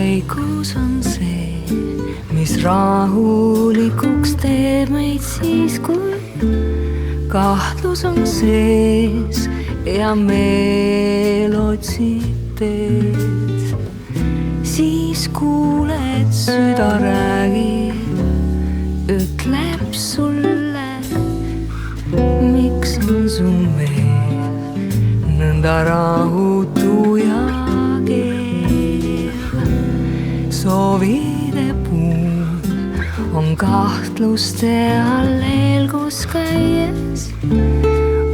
vaikus on see, mis rahulikuks teeb meid siis, kui kahtlus on sees ja meel otsib teed. Siis kuuled, süda räägib, ütleb sulle, miks on su meel nõnda rahutu ja keel. Soovide puud on kahtluste alleel, kus käies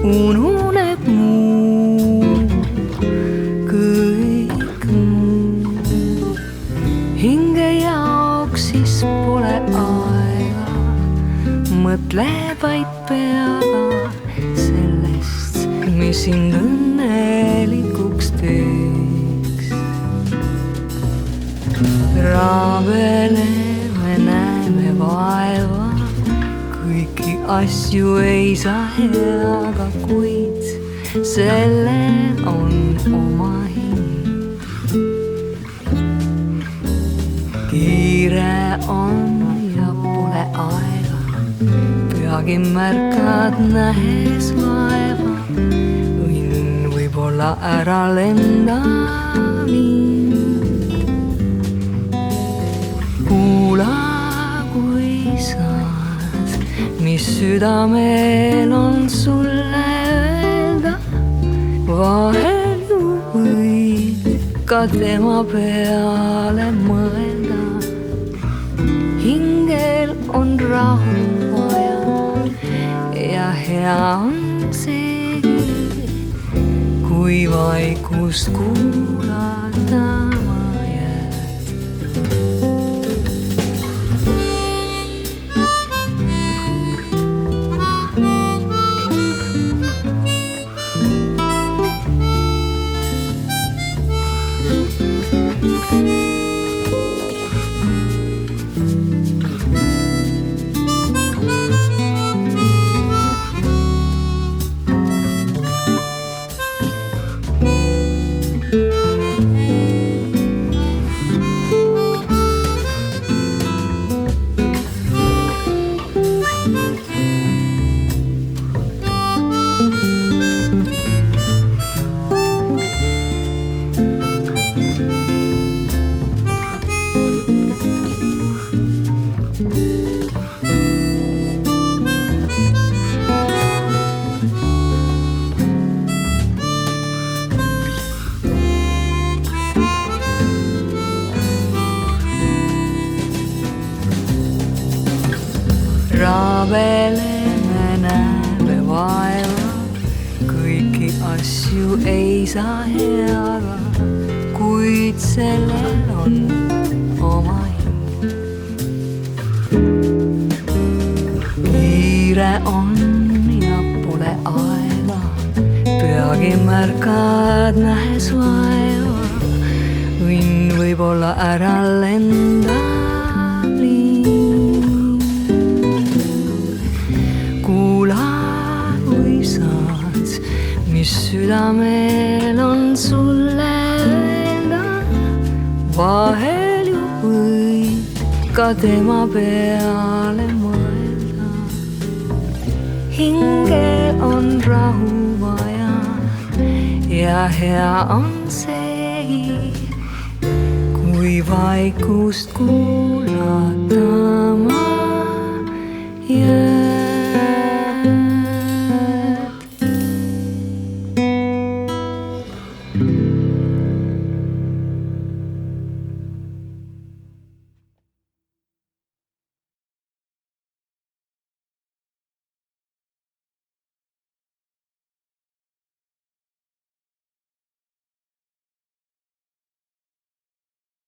ununeb muu, kõik muu. Hinge jaoks siis pole aega, mõtle vaid peaga sellest, mis sind õnnelikuks teeks. Raabeleme, näeme vaeva, kõiki asju ei saa heaga, kuid sellel on oma hind. Kiire on ja pole aega, peagi märkad, nähes vaeva, õnn võib-olla ära lenda mind. Kuula, kui saad, mis südamel on sulle öelda, vahel ju võid ka tema peale mõelda. Hingel on rahu vaja ja hea on seegi, kui vaikust kuulata jääd. Raabeleme, näeme vaeva, kõiki asju ei saa heaga, kuid sellel on oma hind. Kiire on ja pole aega, peagi märkad, nähes vaeva, õnn võib-olla ära lenda. Mis südamel on sulle öelda, vahel ju võid ka tema peale mõelda. Hingel on rahu vaja ja hea on seegi, kui vaikust kuulata ma jään.